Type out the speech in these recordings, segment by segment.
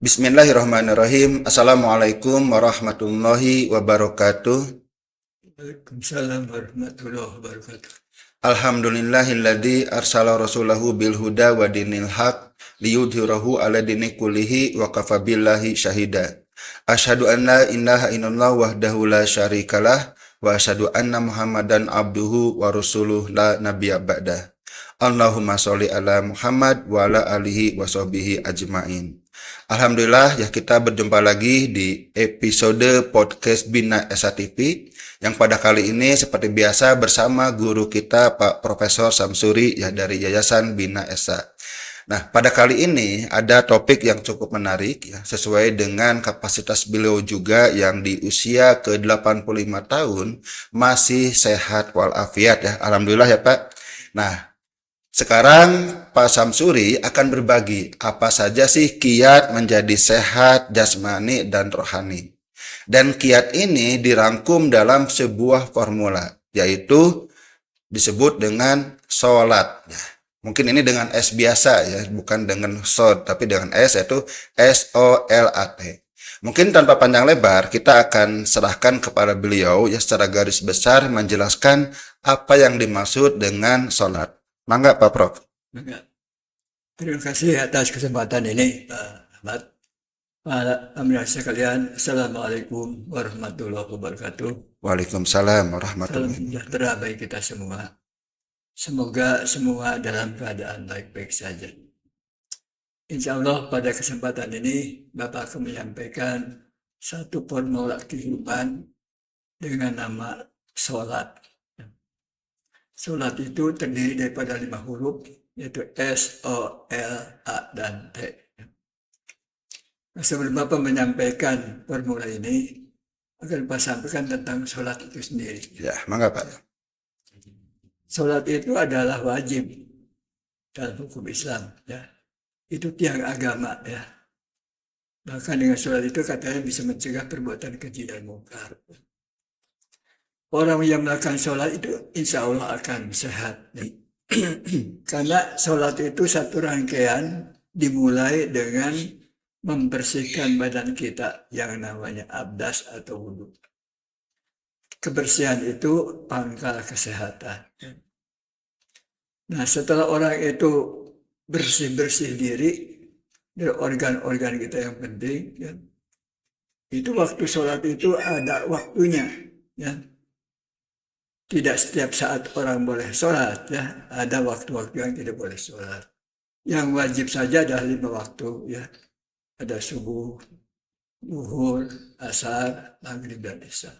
Bismillahirrahmanirrahim. Assalamualaikum warahmatullahi wabarakatuh. Waalaikumsalam warahmatullahi wabarakatuh. Alhamdulillahilladzi arsala rasulahu bil huda wa dinil haq liyudhhirahu ala dini kullihi wa kafa billahi syahida. Asyhadu an la ilaha illallah wahdahu la syarikalah wa asyhadu anna Muhammadan abduhu wa rasuluh la nabiyya ba'dah. Allahumma sholli ala Muhammad wa ala alihi wa sahbihi ajmain. Alhamdulillah ya, kita berjumpa lagi di episode podcast Bina Esa TV yang pada kali ini seperti biasa bersama guru kita Pak Profesor Samsuri ya dari Yayasan Bina Esa. Nah, pada kali ini ada topik yang cukup menarik ya, sesuai dengan kapasitas beliau juga yang di usia ke-85 tahun masih sehat walafiat ya. Alhamdulillah ya Pak. Nah, sekarang Pak Samsuri akan berbagi apa saja sih kiat menjadi sehat jasmani dan rohani. Dan kiat ini dirangkum dalam sebuah formula, yaitu disebut dengan sholat. Ya, mungkin ini dengan S biasa ya, bukan dengan SOT, tapi dengan S, yaitu SOLAT. Mungkin tanpa panjang lebar, kita akan serahkan kepada beliau ya secara garis besar menjelaskan apa yang dimaksud dengan sholat. Mangga Pak Prof. Terima kasih atas kesempatan ini, Pak Ahmad. Para pemirsa sekalian, Assalamualaikum warahmatullahi wabarakatuh. Waalaikumsalam Salam warahmatullahi sejahtera bagi kita semua. Semoga semua dalam keadaan baik-baik saja. Insya Allah pada kesempatan ini Bapak akan menyampaikan satu formula kehidupan dengan nama sholat. Sholat itu terdiri daripada 5 huruf, yaitu S, O, L, A, dan T. Nah, sebelum Bapak menyampaikan formula ini, akan Bapak sampaikan tentang sholat itu sendiri. Ya, mangga Pak. Sholat itu adalah wajib dalam hukum Islam. Ya. Itu tiang agama. Ya. Bahkan dengan sholat itu katanya bisa mencegah perbuatan keji dan mungkar. Orang yang melakukan sholat itu insya Allah akan sehat. Karena sholat itu satu rangkaian dimulai dengan membersihkan badan kita yang namanya abdas atau wudhu. Kebersihan itu pangkal kesehatan. Nah, setelah orang itu bersih-bersih diri dari organ-organ kita yang penting, ya, itu waktu sholat itu ada waktunya. Ya. Tidak setiap saat orang boleh sholat, ya. Ada waktu-waktu yang tidak boleh sholat. Yang wajib saja adalah 5 waktu, ya. Ada subuh, zuhur, asar, maghrib, dan isya.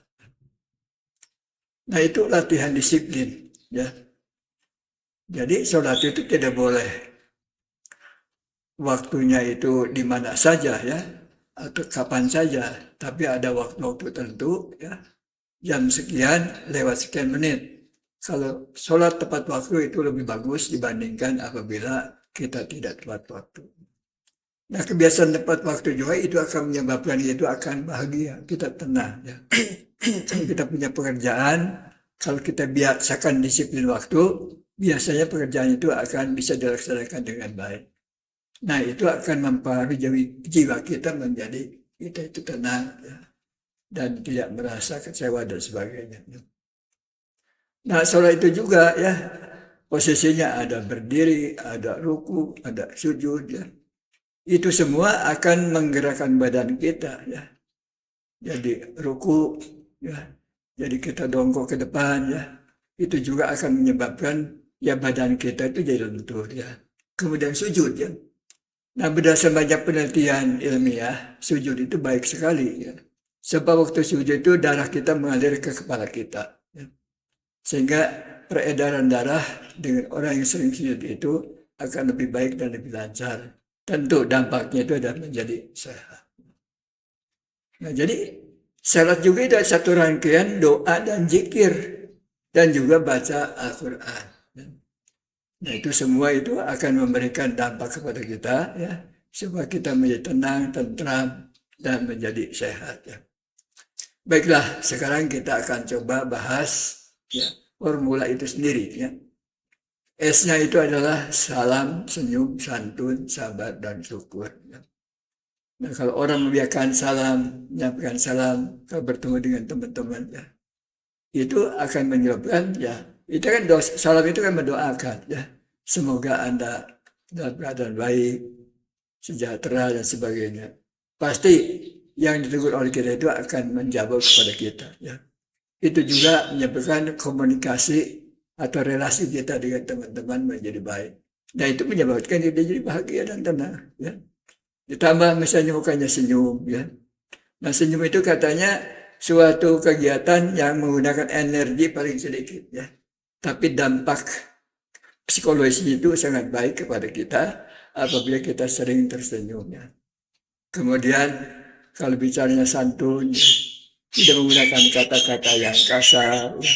Nah, itu latihan disiplin, ya. Jadi sholat itu tidak boleh waktunya itu di mana saja, ya, atau kapan saja, tapi ada waktu-waktu tertentu, ya. Jam sekian lewat sekian menit. Kalau sholat tepat waktu itu lebih bagus dibandingkan apabila kita tidak tepat waktu. Nah, kebiasaan tepat waktu juga itu akan menyebabkan itu akan bahagia, kita tenang. Ya. Kalau kita punya pekerjaan, kalau kita biasakan disiplin waktu, biasanya pekerjaan itu akan bisa dilaksanakan dengan baik. Nah, itu akan mempengaruhi jiwa kita menjadi kita itu tenang, ya, dan tidak merasa kecewa dan sebagainya. Nah, sholat itu juga ya posisinya ada berdiri, ada ruku, ada sujud, ya. Itu semua akan menggerakkan badan kita, ya. Jadi ruku, ya. Jadi kita dongkok ke depan, ya. Itu juga akan menyebabkan ya badan kita itu jadi lentur, ya. Kemudian sujud, ya. Nah, berdasarkan banyak penelitian ilmiah, sujud itu baik sekali, ya. Sebab waktu sujud itu darah kita mengalir ke kepala kita. Ya. Sehingga peredaran darah dengan orang yang sering sujud itu akan lebih baik dan lebih lancar. Tentu dampaknya itu adalah menjadi sehat. Nah, jadi salat juga itu satu rangkaian doa dan zikir. Dan juga baca Al-Quran. Nah, itu semua itu akan memberikan dampak kepada kita, ya, supaya kita menjadi tenang, tentram, dan menjadi sehat. Ya. Baiklah, sekarang kita akan coba bahas, ya, formula itu sendiri. Ya. S-nya itu adalah salam, senyum, santun, sabar, dan syukur. Ya. Nah, kalau orang menyampaikan salam, kalau bertemu dengan teman-teman, ya, itu akan menyebabkan, ya, itu kan doa, salam itu kan mendoakan, ya, semoga Anda dalam keadaan baik, sejahtera dan sebagainya. Pasti yang ditegur oleh kita itu akan menjawab kepada kita, ya. Itu juga menyebabkan komunikasi atau relasi kita dengan teman-teman menjadi baik. Nah, itu menyebabkan kita jadi bahagia dan tenang, ya. Ditambah misalnya mukanya senyum, ya. Nah, senyum itu katanya suatu kegiatan yang menggunakan energi paling sedikit, ya. Tapi dampak psikologisnya itu sangat baik kepada kita apabila kita sering tersenyum, ya. Kemudian kalau bicaranya santun, ya, tidak menggunakan kata-kata yang kasar, ya,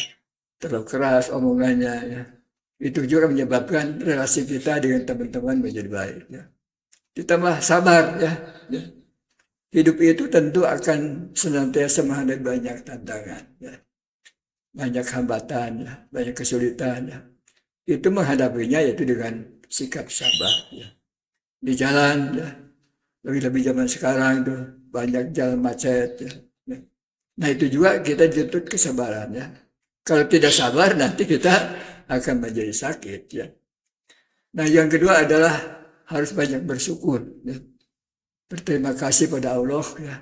terlalu keras omongannya, ya. Itu juga menyebabkan relasi kita dengan teman-teman menjadi baik, ya. Ditambah sabar, ya. Hidup itu tentu akan senantiasa menghadapi banyak tantangan, ya. Banyak hambatan, ya. Banyak kesulitan, ya. Itu menghadapinya yaitu dengan sikap sabar, ya. Di jalan, ya, lebih-lebih zaman sekarang itu banyak jalan macet, ya. Nah, itu juga kita dituntut kesabaran, ya. Kalau tidak sabar nanti kita akan menjadi sakit, ya. Nah, yang kedua adalah harus banyak bersyukur, ya. Berterima kasih pada Allah, ya.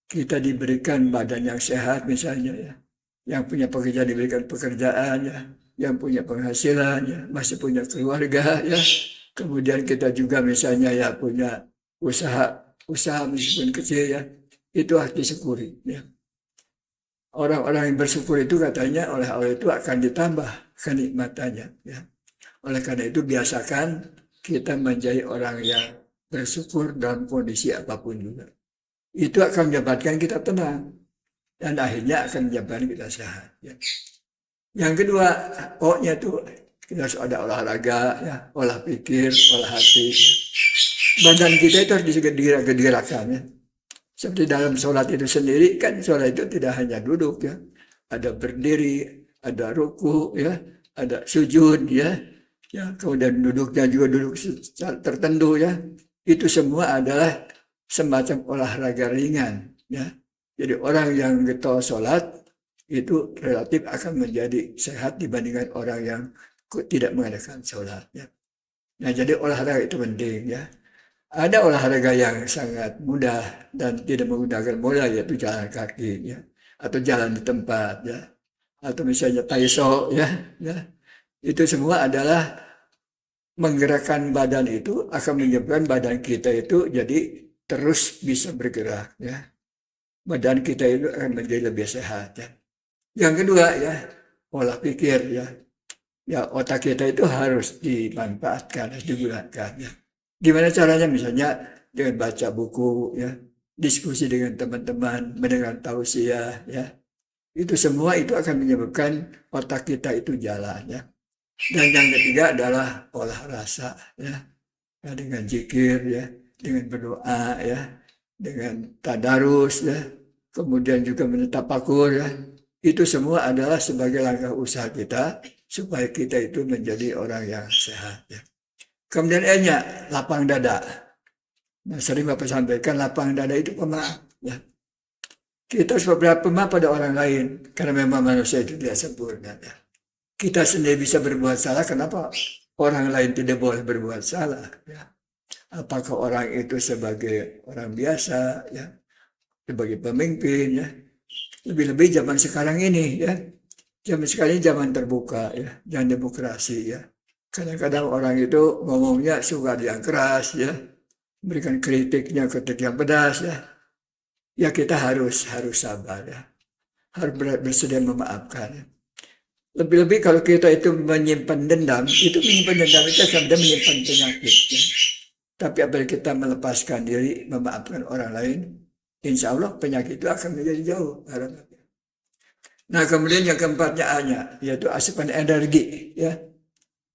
Kita diberikan badan yang sehat misalnya, ya. Yang punya pekerjaan diberikan pekerjaan, ya. Yang punya penghasilan, ya. Masih punya keluarga, ya. Kemudian kita juga misalnya ya punya usaha meskipun kecil, ya. Itu harus disyukuri, ya. Orang-orang yang bersyukur itu katanya oleh Allah itu akan ditambah kenikmatannya, ya. Oleh karena itu biasakan kita menjadi orang yang bersyukur dalam kondisi apapun juga. Itu akan menyebabkan kita tenang dan akhirnya akan menyebabkan kita sehat, ya. Yang kedua, pokoknya itu kita harus ada olahraga, ya, olah pikir, olah hati. Badan kita itu harus digerakkan, ya. Seperti dalam sholat itu sendiri kan sholat itu tidak hanya duduk, ya. Ada berdiri, ada ruku, ya, ada sujud, ya. Ya, kemudian duduknya juga duduk tertentu, ya. Itu semua adalah semacam olahraga ringan, ya. Jadi orang yang getol sholat itu relatif akan menjadi sehat dibandingkan orang yang tidak mengadakan sholat, ya. Nah, jadi olahraga itu penting, ya. Ada olahraga yang sangat mudah dan tidak menggunakan modal yaitu jalan kaki, ya, atau jalan di tempat, ya, atau misalnya taiso, ya, ya. Itu semua adalah menggerakkan badan itu akan menyebabkan badan kita itu jadi terus bisa bergerak, ya. Badan kita itu akan menjadi lebih sehat, ya. Yang kedua, ya, pola pikir, ya. Ya, otak kita itu harus dimanfaatkan, harus digunakan, ya. Gimana caranya? Misalnya dengan baca buku, ya, diskusi dengan teman-teman, mendengar tausiah, ya. Itu semua itu akan menyebabkan otak kita itu jalan, ya. Dan yang ketiga adalah olah rasa, ya. Ya, dengan zikir, ya, dengan berdoa, ya, dengan tadarus, ya. Kemudian juga menetapakur, ya. Itu semua adalah sebagai langkah usaha kita supaya kita itu menjadi orang yang sehat, ya. Kemudian E-nya, lapang dada. Nah, sering Bapak sampaikan, lapang dada itu pemaaf, ya. Kita harus pemaaf pada orang lain, karena memang manusia itu tidak sempurna, ya. Kita sendiri bisa berbuat salah, kenapa orang lain tidak boleh berbuat salah, ya. Apakah orang itu sebagai orang biasa, ya, sebagai pemimpin, ya. Lebih-lebih zaman sekarang ini, ya. Zaman sekarang ini zaman terbuka, ya, zaman demokrasi, ya. Kadang-kadang orang itu ngomongnya suka yang keras, ya, berikan kritik yang pedas, ya. Ya, kita harus sabar, ya, harus bersedia memaafkan, ya. Lebih-lebih kalau kita itu menyimpan dendam itu sebenarnya menyimpan penyakit, ya. Tapi apabila kita melepaskan diri, memaafkan orang lain, insya Allah penyakit itu akan menjadi jauh. Nah, kemudian yang keempatnya A-nya, yaitu asupan energi, ya.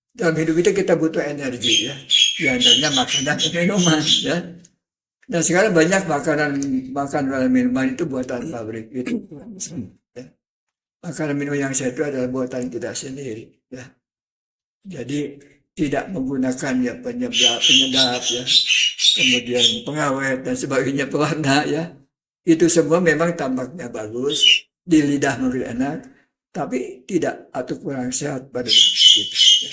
Dalam hidup kita butuh energi, ya. Di antaranya makanan dan minuman, ya. Dan sekarang banyak makanan dan minuman itu buatan pabrik itu, ya. Makanan minuman yang sehat itu adalah buatan kita sendiri, ya. Jadi tidak menggunakan ya penyedap ya, kemudian pengawet dan sebagainya, pewarna ya. Itu semua memang tampaknya bagus, di lidah memberi enak, tapi tidak atau kurang sehat pada kita. Ya.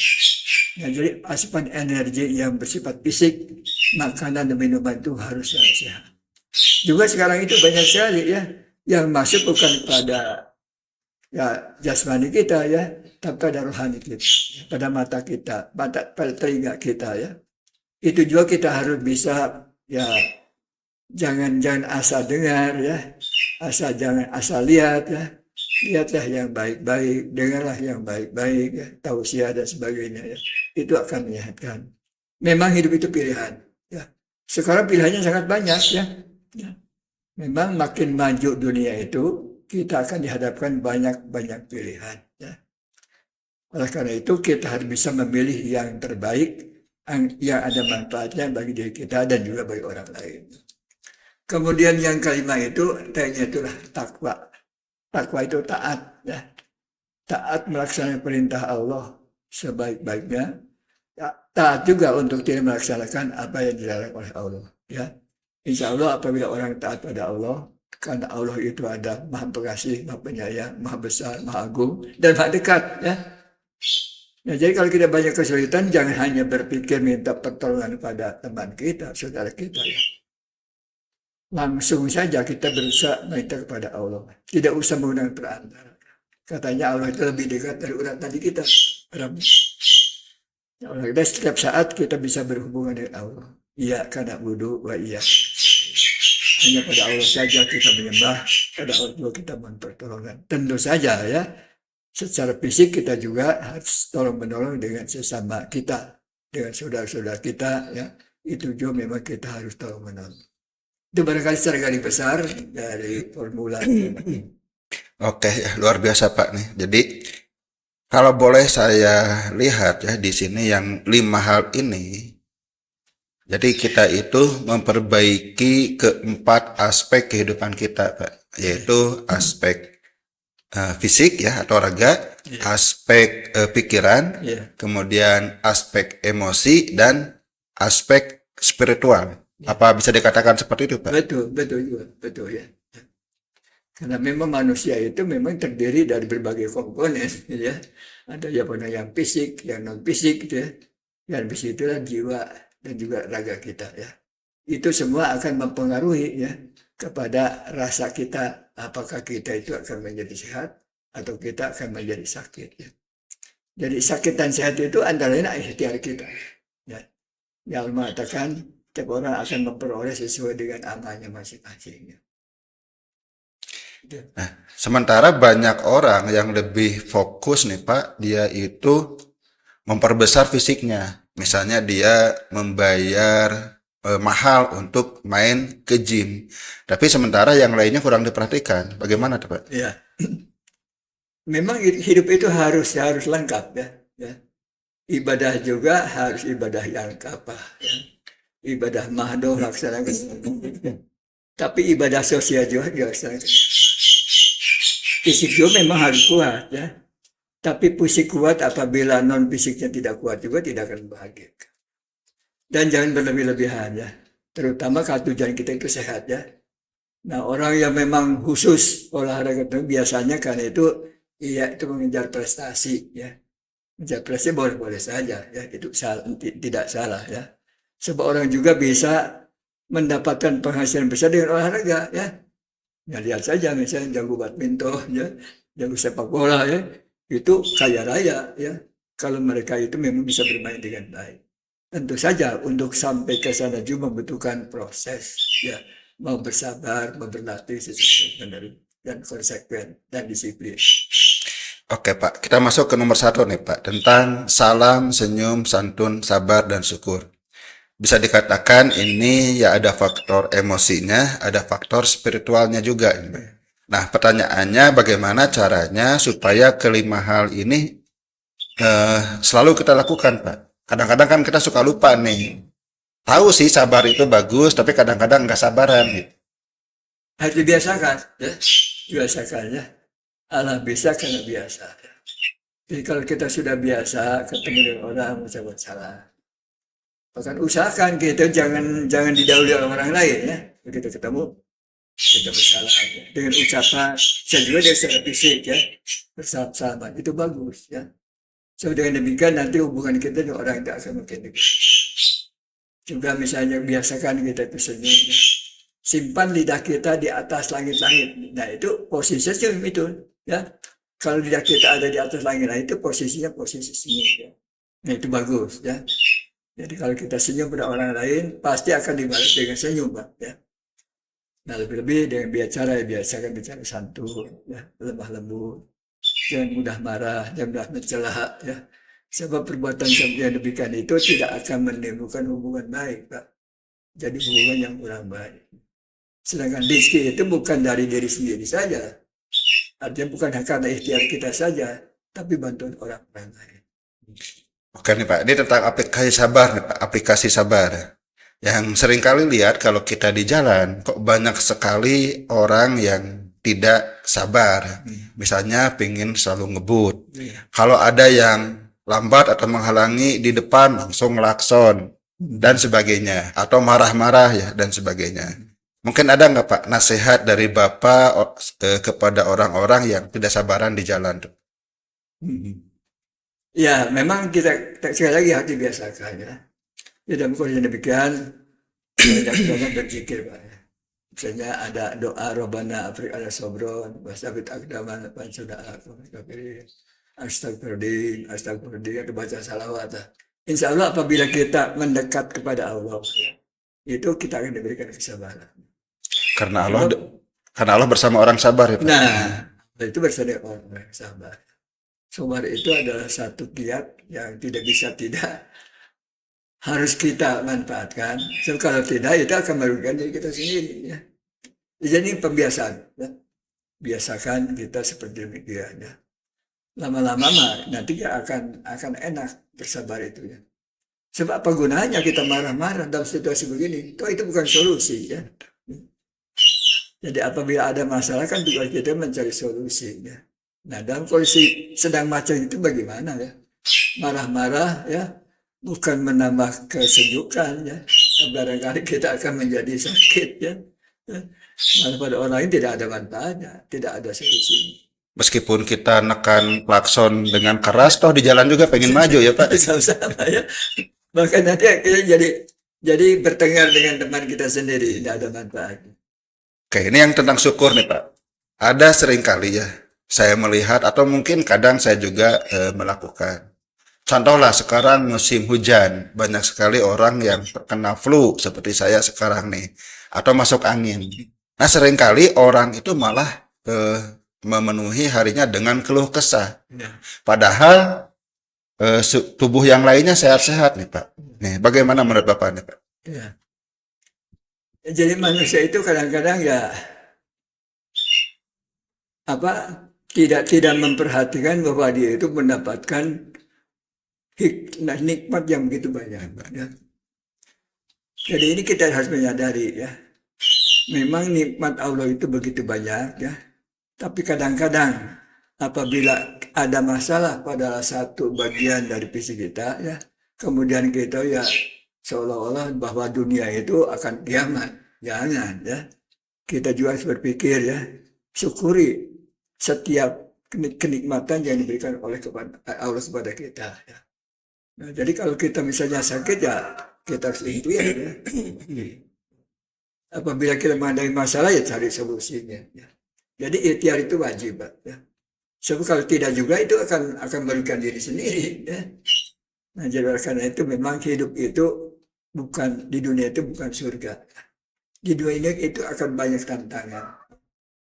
Nah, jadi asupan energi yang bersifat fisik, makanan dan minuman itu harus yang sehat. Juga sekarang itu banyak sekali ya yang masuk bukan pada ya jasmani kita ya, tapi pada rohani kita, pada mata kita, pada telinga kita ya. Itu juga kita harus bisa ya, jangan asal dengar ya, jangan asal lihat ya. Lihatlah yang baik-baik, dengarlah yang baik-baik ya, tausiah dan sebagainya ya. Itu akan menyehatkan. Memang hidup itu pilihan ya. Sekarang pilihannya sangat banyak ya. Ya. Memang makin maju dunia itu, kita akan dihadapkan banyak pilihan ya. Oleh karena itu kita harus bisa memilih yang terbaik, yang ada manfaatnya bagi diri kita dan juga bagi orang lain. Kemudian yang kelima itu, itulah takwa. Takwa itu taat ya. Taat melaksanakan perintah Allah sebaik-baiknya. Ya, taat juga untuk tidak melaksanakan apa yang dilarang oleh Allah ya. Insya Allah apabila orang taat pada Allah, karena Allah itu ada Maha Pengasih, Maha Penyayang, Maha Besar, Maha Agung, dan Maha Dekat ya. Nah, jadi kalau kita banyak kesulitan, jangan hanya berpikir minta pertolongan pada teman kita, saudara kita ya. Langsung saja kita berusaha minta kepada Allah. Tidak usah menggunakan perantara. Katanya Allah itu lebih dekat dari urat nadi kita. Oleh karena setiap saat kita bisa berhubungan dengan Allah. Iya karena wudu wa iya. Hanya pada Allah saja kita menyembah, pada Allah juga kita mohon pertolongan. Tentu saja ya, secara fisik kita juga harus tolong-menolong dengan sesama kita, dengan saudara-saudara kita ya. Itu juga memang kita harus tolong-menolong. Itu barangkali secara garis besar dari formula. Oke, luar biasa Pak nih. Jadi kalau boleh saya lihat ya di sini yang 5 hal ini. Jadi kita itu memperbaiki keempat aspek kehidupan kita Pak, yaitu aspek fisik ya atau raga, aspek pikiran, kemudian aspek emosi dan aspek spiritual. Apa bisa dikatakan seperti itu Pak? Betul ya. Karena memang manusia itu memang terdiri dari berbagai komponen ya. Ada yang fisik, yang non fisik gitu ya. Yang fisik itulah jiwa dan juga raga kita ya. Itu semua akan mempengaruhi ya kepada rasa kita, apakah kita itu akan menjadi sehat atau kita akan menjadi sakit ya. Jadi sakit dan sehat itu antara lain ikhtiar kita ya. Yang mengatakan setiap orang akan memperoleh sesuai dengan amalnya masing-masing. Nah, sementara banyak orang yang lebih fokus nih Pak, dia itu memperbesar fisiknya. Misalnya dia membayar mahal untuk main ke gym. Tapi sementara yang lainnya kurang diperhatikan. Bagaimana tuh Pak? Ya. Memang hidup itu harus lengkap ya. Ibadah juga harus ibadah yang kapah ya. Ibadah mahdoh laksanakan. Tapi ibadah sosial juga dilaksanakan. Fisik juga memang harus kuat ya. Tapi fisik kuat apabila non fisiknya tidak kuat juga tidak akan bahagia. Dan jangan berlebih-lebihan ya. Terutama kalau tujuan kita itu sehat ya. Nah orang yang memang khusus olahraga itu biasanya karena itu mengejar prestasi ya. Mengejar prestasi boleh-boleh saja ya. Itu tidak salah ya. Sebab orang juga bisa mendapatkan penghasilan besar dengan olahraga ya. Ya lihat saja misalnya jago badminton ya, jago sepak bola ya, itu kaya raya ya. Kalau mereka itu memang bisa bermain dengan baik. Tentu saja untuk sampai ke sana juga membutuhkan proses ya, mau bersabar, mau berlatih sesuai dan konsekuen dan disiplin. Oke Pak, kita masuk ke nomor 1 nih Pak, tentang salam, senyum, santun, sabar, dan syukur. Bisa dikatakan ini ya ada faktor emosinya, ada faktor spiritualnya juga. Nah pertanyaannya bagaimana caranya supaya kelima hal ini selalu kita lakukan Pak. Kadang-kadang kan kita suka lupa nih. Tahu sih sabar itu bagus, tapi kadang-kadang nggak sabaran gitu. Harus dibiasakan ya, biasakan ya. Allah bisa karena biasa. Jadi kalau kita sudah biasa ketemu dengan orang mengucapkan salah, bahkan usahakan kita jangan didahului oleh orang lain ya. Begitu ketemu kita bersalah ya. Dengan ucapan, bisa juga dari secara fisik ya, bersahabat itu bagus ya. So dengan demikian nanti hubungan kita dengan orang itu akan makin dekat. Juga misalnya biasakan kita itu senyum ya. Simpan lidah kita di atas langit-langit. Nah itu posisi senyum itu ya. Kalau lidah kita ada di atas langit, nah itu posisinya posisi senyum ya. Nah itu bagus ya. Jadi kalau kita senyum pada orang lain, pasti akan dibalas dengan senyum, Pak. Ya. Nah lebih-lebih dengan bicara, ya biasakan bicara santun, ya, lemah lembut, jangan mudah marah, jangan mudah mencela, ya. Sebab perbuatan yang demikian itu tidak akan menimbulkan hubungan baik, Pak. Jadi hubungan yang kurang baik. Sedangkan rizki itu bukan dari diri sendiri saja. Artinya bukan karena ikhtiar kita saja, tapi bantuan orang-orang lain. Oke nih Pak, ini tentang aplikasi sabar nih Pak, aplikasi sabar. Yang sering kali lihat kalau kita di jalan, kok banyak sekali orang yang tidak sabar. Misalnya pingin selalu ngebut. Kalau ada yang lambat atau menghalangi di depan langsung ngelakson dan sebagainya. Atau marah-marah ya dan sebagainya. Mungkin ada nggak Pak nasihat dari Bapak kepada orang-orang yang tidak sabaran di jalan tuh? Ya, memang kita sekali lagi harus dibiasakan ya. Ya, dalam kondisi demikian, banyak berzikir Pak. Ya. Misalnya ada doa Robbana Afrik ala Sobron, wasabit akdaman pansudara kafirin, astagfiruddin, astagfiruddin, baca salawat. Insya Allah apabila kita mendekat kepada Allah, itu kita akan diberikan kesabaran. Karena Allah bersama orang sabar ya Pak. Nah, itu bersama orang yang sabar. Sabar itu adalah satu kiat yang tidak bisa tidak harus kita manfaatkan. So, kalau tidak itu akan merugikan diri kita sendiri. Ya. Jadi pembiasaan. Ya. Biasakan kita seperti demikian. Ya. Lama-lama nanti ya akan enak bersabar itu ya. Sebab apa gunanya kita marah-marah dalam situasi begini? Itu bukan solusi ya. Jadi apabila ada masalah kan juga kita mencari solusi ya. Nah dalam kondisi sedang macam itu bagaimana ya? Marah-marah ya, bukan menambah kesejukan ya. Barangkali kita akan menjadi sakit ya. Malah pada orang lain tidak ada manfaatnya, tidak ada solusi. Meskipun kita nekan klakson dengan keras, toh di jalan juga pengen maju ya Pak. Sama-sama ya. Bahkan nanti kita jadi bertengkar dengan teman kita sendiri, tidak ada manfaatnya. Oke, ini yang tentang syukur nih Pak. Ada sering kali ya, saya melihat atau mungkin kadang saya juga melakukan. Contohlah sekarang musim hujan, banyak sekali orang yang terkena flu seperti saya sekarang nih, atau masuk angin. Nah seringkali orang itu malah memenuhi harinya dengan keluh kesah. Padahal tubuh yang lainnya sehat-sehat nih Pak. Nih, bagaimana menurut Bapak nih Pak? Ya. Jadi manusia itu kadang-kadang ya tidak memperhatikan bahwa dia itu mendapatkan nikmat yang begitu banyak. Ya. Jadi ini kita harus menyadari ya. Memang nikmat Allah itu begitu banyak ya. Tapi kadang-kadang apabila ada masalah pada satu bagian dari fisik kita ya, kemudian kita ya seolah-olah bahwa dunia itu akan kiamat. Jangan ya. Kita juga harus berpikir ya, syukuri setiap kenikmatan yang diberikan oleh Allah kepada kita ya. Nah, jadi kalau kita misalnya sakit ya kita harus ikhtiar ya. Apabila kita menghadapi masalah ya cari solusinya ya. Jadi ikhtiar itu wajib ya. Sebab kalau tidak juga itu akan merugikan diri sendiri ya. Nah, jadi karena itu memang hidup itu bukan di dunia itu bukan surga. Di dunia itu akan banyak tantangan.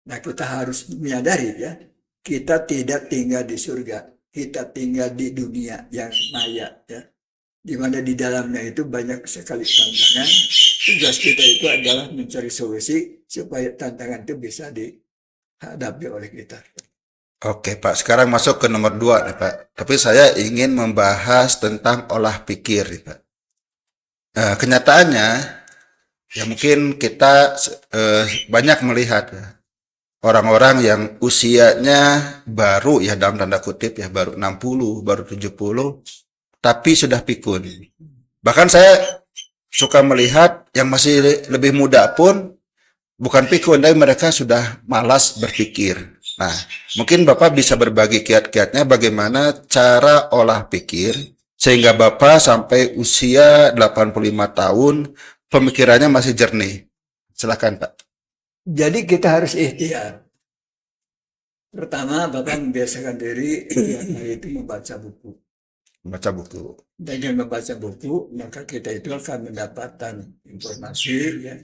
Nah, kita harus menyadari ya, kita tidak tinggal di surga, kita tinggal di dunia yang maya ya. Di mana di dalamnya itu banyak sekali tantangan. Tugas kita itu adalah mencari solusi supaya tantangan itu bisa dihadapi oleh kita. Oke Pak, sekarang masuk ke nomor 2 nih Pak. Tapi saya ingin membahas tentang olah pikir nih Pak. Kenyataannya, ya mungkin kita banyak melihat ya, orang-orang yang usianya baru ya dalam tanda kutip ya baru 60, baru 70 tapi sudah pikun. Bahkan saya suka melihat yang masih lebih muda pun bukan pikun, tapi mereka sudah malas berpikir. Nah, mungkin Bapak bisa berbagi kiat-kiatnya bagaimana cara olah pikir sehingga Bapak sampai usia 85 tahun pemikirannya masih jernih. Silakan, Pak. Jadi kita harus ikhtiar. Pertama, Bapak membiasakan diri itu membaca buku. Baca buku. Dengan membaca buku, maka kita itu akan mendapatkan informasi, ya.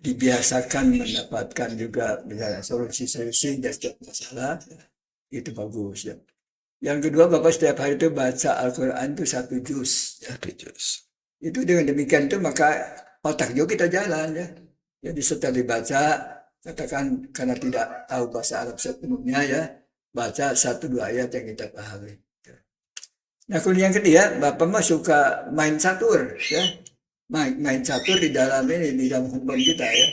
Dibiasakan mendapatkan juga misalnya solusi-solusi dari setiap masalah, ya. Itu bagus, ya. Yang kedua, Bapak setiap hari itu baca Al-Quran itu 1 juz, ya. Itu dengan demikian itu maka otak juga kita jalan, ya. Jadi setelah dibaca, katakan karena tidak tahu bahasa Arab sepenuhnya, ya, baca 1-2 ayat yang kita pahami. Nah, kemudian yang ketiga, Bapak mah suka main catur, ya. Main catur di dalam handphone kita, ya.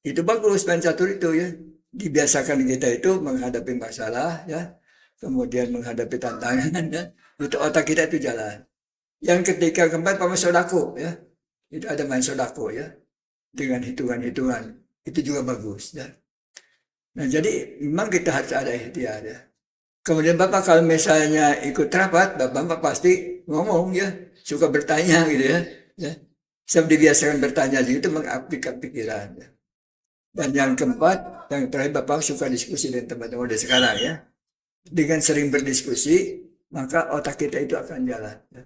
Itu bagus main catur itu, ya. Dibiasakan kita itu menghadapi masalah, ya. Kemudian menghadapi tantangan, ya. Itu otak kita itu jalan. Yang ketiga keempat, Bapak sodako, ya. Itu ada main sodako, ya. Dengan hitungan-hitungan. Itu juga bagus, ya. Nah, jadi memang kita harus ada ikhtiar, ya. Kemudian Bapak kalau misalnya ikut rapat, Bapak pasti ngomong, ya, suka bertanya gitu, ya. Ya. Saya dibiasakan bertanya itu mengaplikasikan pikiran, ya. Dan yang keempat, yang terakhir Bapak suka diskusi dengan teman-teman dari sekarang, ya. Dengan sering berdiskusi, maka otak kita itu akan jalan, ya.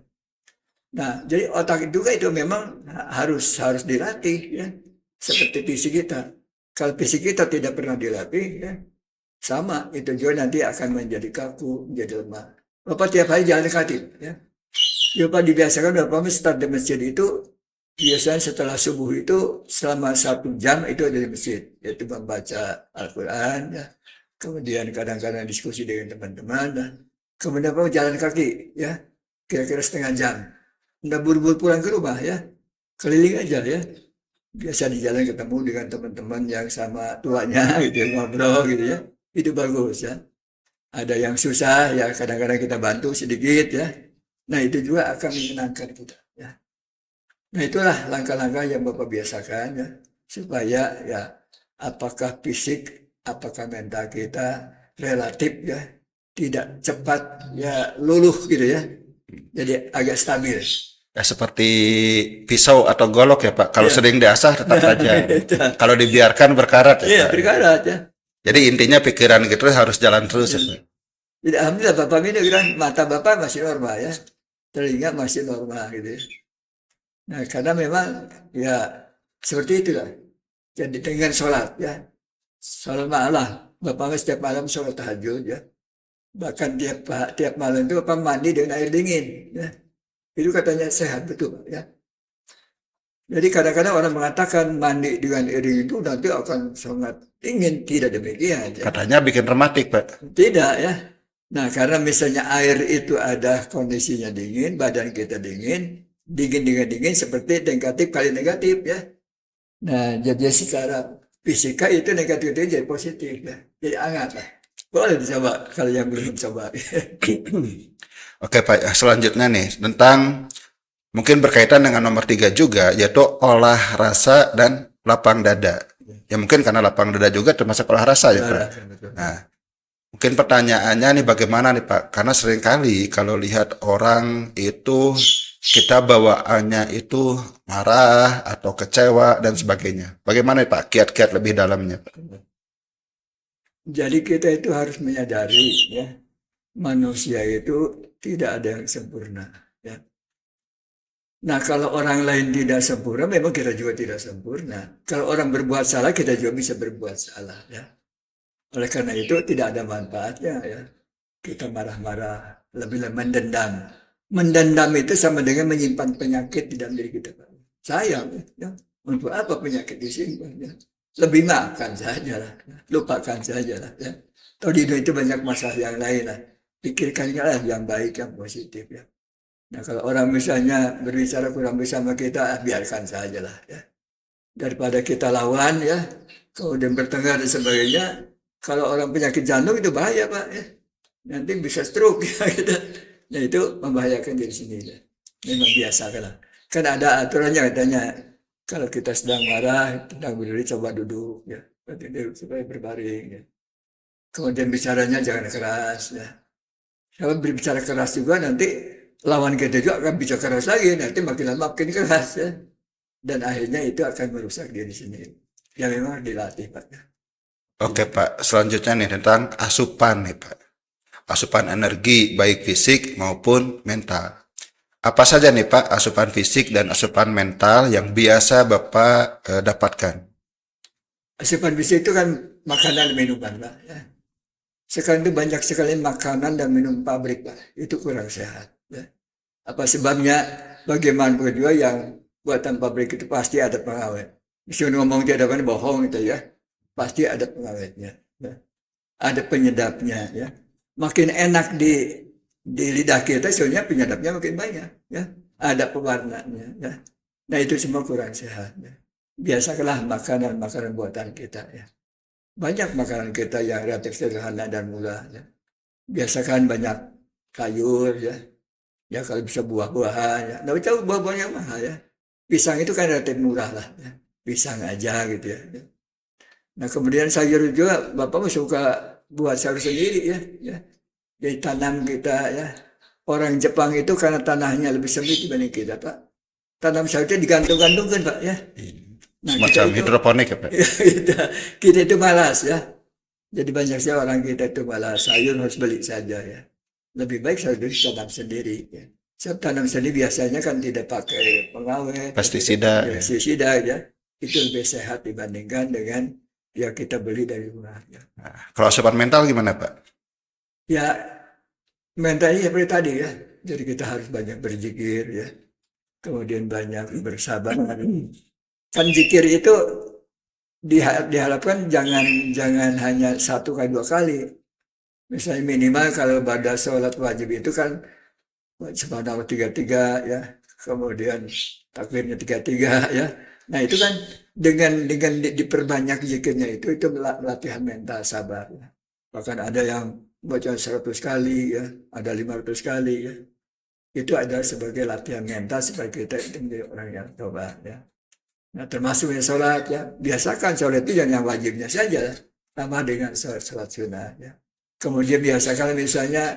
Nah, jadi otak itu memang harus dilatih, ya. Seperti fisik kita. Kalau fisik kita tidak pernah dilatih, ya, sama, itu juga nanti akan menjadi kaku, menjadi lemah. Bapak tiap hari jalan kaki, ya. Bapak dibiasakan Bapak start di masjid itu, biasanya setelah subuh itu selama 1 jam itu ada di masjid, yaitu membaca Al-Quran, ya. Kemudian kadang-kadang diskusi dengan teman-teman, ya. Kemudian Bapak jalan kaki, ya, kira-kira setengah jam. Nggak buru-buru pulang ke rumah, ya, keliling aja, ya. Biasa di jalan ketemu dengan teman-teman yang sama tuanya, gitu, ngobrol, gitu, ya. Itu bagus, ya. Ada yang susah, ya, kadang-kadang kita bantu sedikit, ya. Nah, itu juga akan menyenangkan kita, ya. Nah, itulah langkah-langkah yang Bapak biasakan, ya, supaya, ya, apakah fisik, apakah mental kita relatif, ya, tidak cepat, ya, luluh gitu, ya. Jadi agak stabil. Ya seperti pisau atau golok ya Pak. Kalau Ya. sering diasah tetap tajam. Kalau dibiarkan berkarat ya Iya, Pak. berkarat, ya. Jadi intinya pikiran kita harus jalan terus ya Pak. Jadi alhamdulillah Bapak ini kan mata Bapak masih normal, ya. Telinga masih normal gitu, ya. Nah, karena memang ya seperti itulah. Jadi dengan sholat, ya. Sholat malam. Bapak setiap malam sholat tahajud, ya. Bahkan tiap malam itu Bapak mandi dengan air dingin, ya. Itu katanya sehat, betul, ya. Jadi kadang-kadang orang mengatakan mandi dengan air dingin itu nanti akan sangat dingin. Tidak demikian, ya. Katanya bikin rematik Pak. Tidak, ya. Nah, karena misalnya air itu ada kondisinya dingin, badan kita dingin dengan dingin seperti negatif kali negatif, ya. Nah, jadi secara fisika itu negatif itu jadi positif, ya. Jadi hangat lah. Boleh dicoba kalau yang belum coba. Oke Pak, selanjutnya nih tentang mungkin berkaitan dengan nomor 3 juga, yaitu olah rasa dan lapang dada. Ya mungkin karena lapang dada juga termasuk olah rasa ya Pak. Nah, mungkin pertanyaannya nih bagaimana nih Pak? Karena seringkali kalau lihat orang itu kita bawaannya itu marah atau kecewa dan sebagainya. Bagaimana Pak kiat-kiat lebih dalamnya Pak? Jadi kita itu harus menyadari, ya, manusia itu tidak ada yang sempurna, ya. Nah, kalau orang lain tidak sempurna, memang kita juga tidak sempurna. Kalau orang berbuat salah, kita juga bisa berbuat salah, ya. Oleh karena itu tidak ada manfaatnya, ya, kita marah-marah, lebih mendendam. Mendendam itu sama dengan menyimpan penyakit di dalam diri kita. Sayang, ya. Untuk apa penyakit disimpan, ya? Lebih makan saja lah, lupakan saja lah, ya. Tahu di dunia itu banyak masalah yang lain lah. Pikirkannya lah yang baik, yang positif, ya. Nah, kalau orang misalnya berbicara kurang bisa sama kita, biarkan saja lah, ya. Daripada kita lawan, ya, kemudian bertengkar dan sebagainya, Kalau orang penyakit jantung itu bahaya Pak ya. Nanti bisa stroke ya, gitu. Nah itu membahayakan diri sendiri. Memang biasa kan ada aturannya katanya kalau kita sedang marah, sedang berdiri coba duduk ya, duduk supaya berbaring ya. Kemudian bicaranya jangan keras ya. Kalau berbicara keras juga nanti lawan kita juga akan bicara keras lagi, nanti makin lama makin keras ya. Dan akhirnya itu akan merusak diri sendiri. Ya memang dilatih Pak. Oke Pak, selanjutnya nih tentang asupan nih Pak. Asupan energi baik fisik maupun mental. Apa saja nih Pak asupan fisik dan asupan mental yang biasa Bapak dapatkan? Asupan fisik itu kan makanan dan minuman Pak ya. Sekarang itu banyak sekali makanan dan minum pabrik Pak. Itu kurang sehat ya. Apa sebabnya? Bagaimanapun juga yang buatan pabrik itu pasti ada pengawet. Meskipun ngomong tidak kan bohong gitu ya. Pasti ada pengawetnya. Ya. Ada penyedapnya ya. Makin enak di lidah kita, sebenarnya penyedapnya makin banyak ya. Ada pewarnanya ya. Nah itu semua kurang sehat ya. Biasakanlah makanan-makanan buatan kita ya. Banyak makanan kita yang relatif sederhana dan murah ya. Biasakan banyak sayur ya. Ya kalau bisa buah-buahan ya. Nah itu buah-buahan yang mahal ya. Pisang itu kan relatif murah lah ya. Pisang aja gitu ya. Nah kemudian sayur juga Bapak suka buat sayur sendiri ya. Jadi tanam kita ya. Orang Jepang itu karena tanahnya lebih sempit dibanding kita Pak. Tanam sayurnya digantung-gantungkan Pak ya. Nah Semacam kita itu hidroponik ya Pak? kita itu malas ya. Jadi banyak sekali orang kita itu malas, sayur harus beli saja ya. Lebih baik sayur itu tanam sendiri ya. Sebab tanam sendiri biasanya kan tidak pakai pengawet, Pestisida. tidak pestisida ya. Itu lebih sehat dibandingkan dengan yang kita beli dari luar ya. Nah, kalau asupan mental gimana Pak? Ya mentalnya seperti tadi ya. Jadi kita harus banyak berzikir ya. Kemudian banyak bersabar. Kan zikir itu diharapkan jangan hanya 1 kali 2 kali. Misalnya minimal kalau pada sholat wajib itu kan subhanallah 33 ya, kemudian takbirnya 33 ya. Nah itu kan dengan diperbanyak zikirnya itu latihan mental sabar. Ya. Bahkan ada yang baca 100 kali ya, ada 500 kali ya. Itu adalah sebagai latihan mental supaya kita itu menjadi orang yang tobat ya. Nah, termasuk yang sholat ya, biasakan sholat itu yang wajibnya saja, sama dengan sholat sunnah ya. Kemudian biasakan misalnya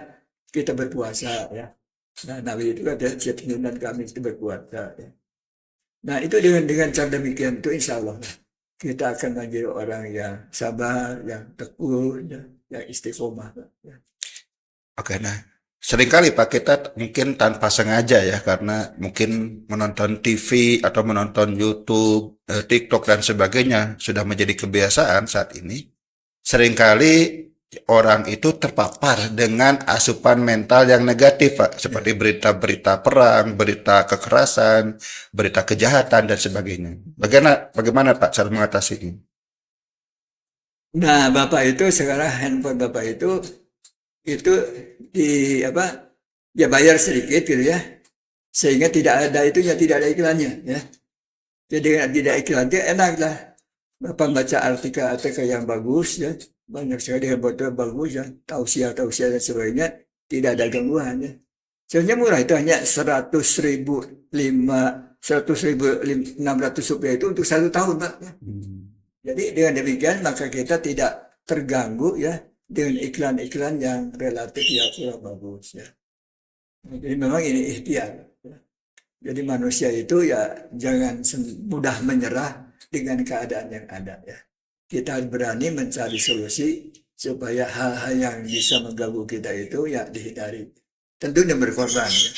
kita berpuasa ya. Nah, Nabi itu ada setiap Senin dan Kamis itu berpuasa ya. Nah, itu dengan cara demikian itu insya Allah kita akan menjadi orang yang sabar, yang teguh, ya, yang istiqomah. Ya. Oke, nah seringkali Pak kita mungkin tanpa sengaja ya karena mungkin menonton TV atau menonton YouTube, TikTok dan sebagainya sudah menjadi kebiasaan saat ini. Seringkali orang itu terpapar dengan asupan mental yang negatif Pak, seperti berita-berita perang, berita kekerasan, berita kejahatan dan sebagainya. Bagaimana Pak cara mengatasinya? Nah, Bapak itu sekarang handphone Bapak itu di apa ya bayar sedikit gitu ya sehingga tidak ada itunya tidak ada iklannya ya jadi tidak iklannya enak lah Bapak baca artikel yang bagus ya banyak sekali yang bagus ya tausiah dan sebagainya tidak ada gangguan ya sebenarnya murah itu hanya 100.600 rupiah itu untuk 1 tahun Pak ya. Jadi dengan demikian maka kita tidak terganggu ya dengan iklan-iklan yang relatif ya kurang bagus ya. Jadi memang ini ikhtiar. Ya. Jadi manusia itu ya jangan mudah menyerah dengan keadaan yang ada ya. Kita berani mencari solusi supaya hal-hal yang bisa mengganggu kita itu ya dihindari. Tentunya berkorban ya.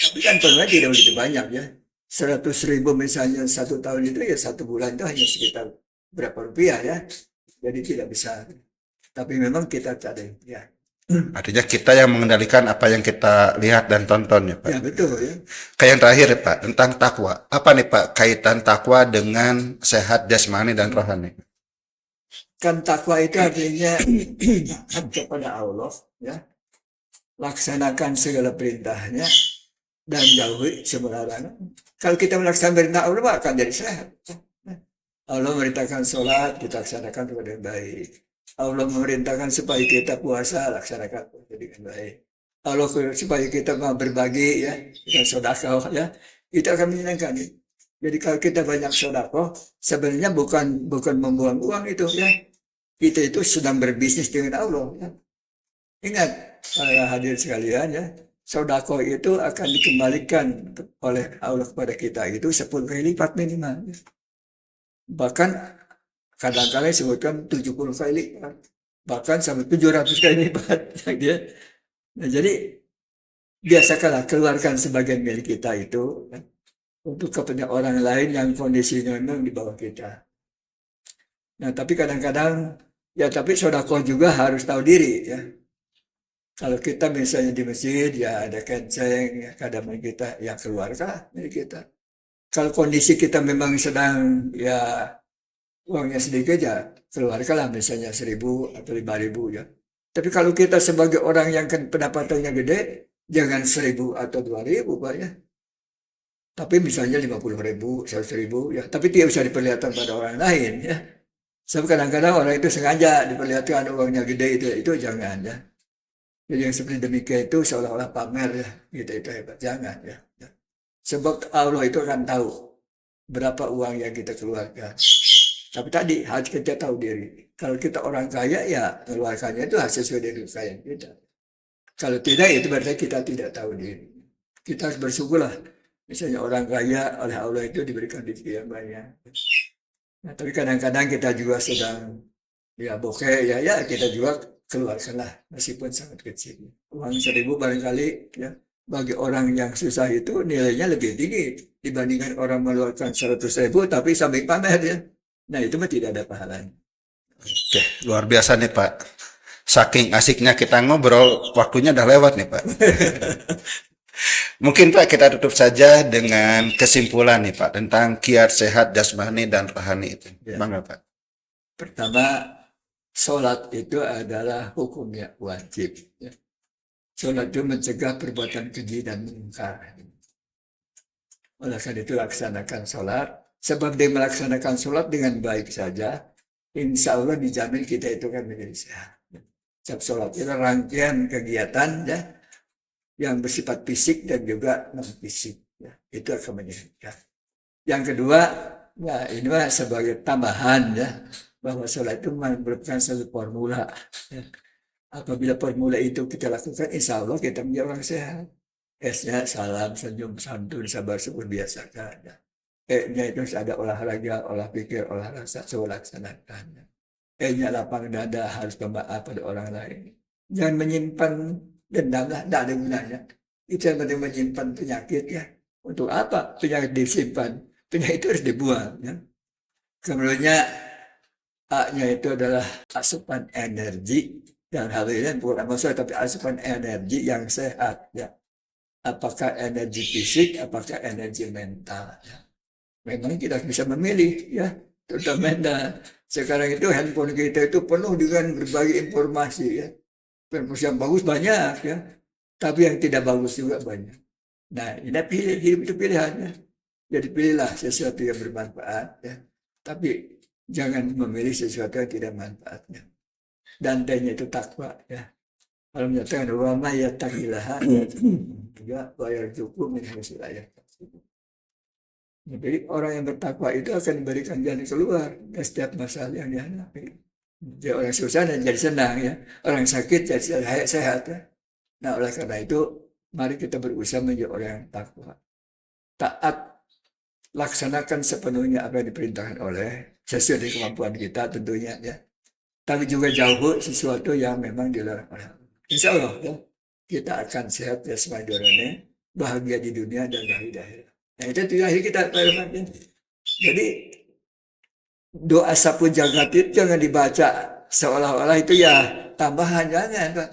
Tapi kan korban tidak begitu banyak ya. 100.000 misalnya 1 tahun itu ya 1 bulan itu hanya sekitar berapa rupiah ya. Jadi tidak besar. Tapi memang kita cari ya. Artinya kita yang mengendalikan apa yang kita lihat dan tonton ya Pak. Ya betul ya. Kayak yang terakhir ya Pak, tentang takwa. Apa nih Pak kaitan takwa dengan sehat jasmani dan rohani? Kan takwa itu artinya kepada Allah ya. Laksanakan segala perintahnya dan jauhi semua larangan. Kalau kita melaksanakan perintah Allah akan jadi sehat. Allah merintahkan sholat, kita laksanakan kepada yang baik. Allah memerintahkan supaya kita puasa, laksanakan puasa dengan baik. Allah supaya kita mau berbagi ya, dengan sedekah ya, itu akan menyenangkan. Ya. Jadi kalau kita banyak sedekah, sebenarnya bukan membuang uang itu ya. Kita itu sedang berbisnis dengan Allah. Ya. Ingat, para hadirin sekalian ya, sedekah itu akan dikembalikan oleh Allah kepada kita itu 10 kali lipat minimal. Ya. Bahkan kadang-kadang disebutkan 70 kali lipat, bahkan sampai 700 kali lipat. Ya. Nah, jadi biasakanlah keluarkan sebagian milik kita itu ya, untuk kepentingan orang lain yang kondisinya memang di bawah kita. Nah, tapi kadang-kadang ya tapi sedekah juga harus tahu diri ya. Kalau kita misalnya di masjid ya ada kenceng ya kadang kita ya keluarkan milik kita. Kalau kondisi kita memang sedang ya uangnya sedikit ya keluarkanlah misalnya 1.000 atau 5.000 ya. Tapi kalau kita sebagai orang yang kan pendapatannya gede, jangan 1.000 atau 2.000 Pak ya. Tapi misalnya 50.000, 100.000 ya. Tapi tidak bisa diperlihatkan pada orang lain ya. Sebab kadang-kadang orang itu sengaja diperlihatkan uangnya gede itu jangan ya. Jadi yang seperti demikian itu seolah-olah pamer ya. Gitu itu hebat, jangan ya. Ya. Sebab Allah itu akan tahu berapa uang yang kita keluarkan. Tapi tadi harus kita tahu diri. Kalau kita orang kaya ya keluarkannya itu hasil sesuai dengan kekayaan kita. Kalau tidak itu berarti kita tidak tahu diri. Kita harus bersyukurlah. Misalnya orang kaya oleh Allah itu diberikan rezeki yang banyak. Nah, tapi kadang-kadang kita juga sedang ya bokeh ya kita juga keluarkanlah meskipun sangat kecil. Uang 1.000 barangkali ya bagi orang yang susah itu nilainya lebih tinggi dibandingkan orang mengeluarkan 100.000 tapi sambil pamer ya. Nah itu mah tidak ada pahalanya. Oke, luar biasa nih Pak. Saking asiknya kita ngobrol, waktunya udah lewat nih Pak. Mungkin Pak kita tutup saja dengan kesimpulan nih Pak tentang kiat sehat jasmani dan rohani itu. Ya. Bangga Pak. Pertama, sholat itu adalah hukumnya wajib. Ya. Sholat itu mencegah perbuatan keji dan mungkar. Oleh karena itu laksanakan sholat. Sebab dia melaksanakan sholat dengan baik saja, insya Allah dijamin kita itu kan menjadi sehat. Sebab sholat itu rangkaian kegiatan ya, yang bersifat fisik dan juga non-fisik. Ya. Itu akan menyehatkan. Yang kedua, ya ini sebagai tambahan ya, bahwa sholat itu merupakan satu formula. Ya. Apabila formula itu kita lakukan, insya Allah kita menjadi orang sehat. S-nya salam, senyum, santun, sabar, syukur, biasakan. Ya. E-nya itu ada olahraga, olah pikir, olah rasa, semua laksanakan. E-nya lapang dada, harus bermaaf pada orang lain. Jangan menyimpan dendam lah, tidak ada gunanya. Itu yang penting menyimpan penyakit ya. Untuk apa penyakit disimpan? Penyakit itu harus dibuang. Ya. Kemudiannya A-nya itu adalah asupan energi. Dan hal ini bukan masalah, tapi asupan energi yang sehat. Ya. Apakah energi fisik, apakah energi mental. Ya. Memang kita bisa memilih ya, terutama sekarang itu handphone kita itu penuh dengan berbagai informasi ya. Informasi yang bagus banyak ya, tapi yang tidak bagus juga banyak. Nah, ini hidup itu pilihannya. Jadi pilihlah sesuatu yang bermanfaat ya, tapi jangan memilih sesuatu yang tidak manfaatnya. Dan D-nya itu takwa ya. Kalau menyatakan wa may yattaqillaha juga bayar cukup min haitsu la yahtasib. Jadi orang yang bertakwa itu akan diberikan jalan keluar dari setiap masalah yang dihadapi. Jadi orang susah dan jadi senang ya. Orang sakit jadi sehat ya. Nah oleh karena itu mari kita berusaha menjadi orang yang takwa. Taat, laksanakan sepenuhnya apa yang diperintahkan oleh sesuai dengan kemampuan kita tentunya ya. Tapi juga jauh sesuatu yang memang dilarang oleh Allah. Insya Allah ya, kita akan sehat ya semuanya, bahagia di dunia dan bahagia di akhirat. Nah itu tujuan kita. Jadi doa sapu jagat itu jangan dibaca seolah-olah itu ya tambahan, jangan Pak.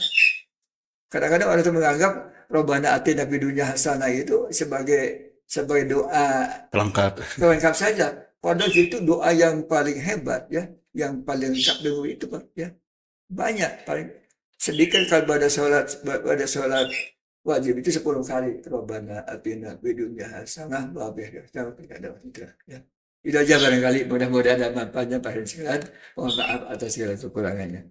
Kadang-kadang orang itu menganggap Robbana atina fid dunya hasanah itu sebagai doa pelengkap saja. Padahal itu doa yang paling hebat ya, yang paling lengkap dulu itu Pak ya. Banyak paling sedikit kalau pada sholat wajib itu 10 kali. Robbana atina fid dunya hasanah wa fil akhirati hasanah ya. Itu aja barangkali, mudah-mudahan ada manfaatnya Pak Heri sekalian. Mohon maaf atas segala kekurangannya.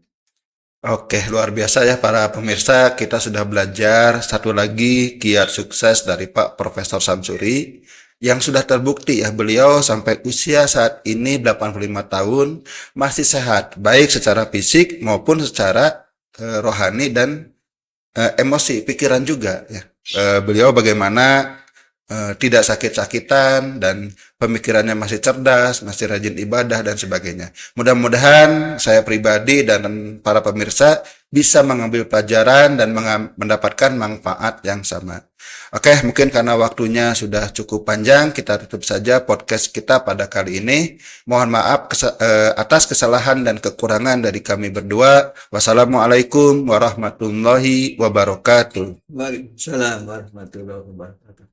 Oke, luar biasa ya para pemirsa. Kita sudah belajar satu lagi kiat sukses dari Pak Profesor Samsuri yang sudah terbukti ya beliau sampai usia saat ini 85 tahun masih sehat, baik secara fisik maupun secara rohani dan emosi, pikiran juga ya. Beliau bagaimana tidak sakit-sakitan dan pemikirannya masih cerdas, masih rajin ibadah dan sebagainya. Mudah-mudahan saya pribadi dan para pemirsa bisa mengambil pelajaran dan mendapatkan manfaat yang sama. Oke, mungkin karena waktunya sudah cukup panjang, kita tutup saja podcast kita pada kali ini. Mohon maaf atas kesalahan dan kekurangan dari kami berdua. Wassalamualaikum warahmatullahi wabarakatuh. Waalaikumsalam warahmatullahi wabarakatuh.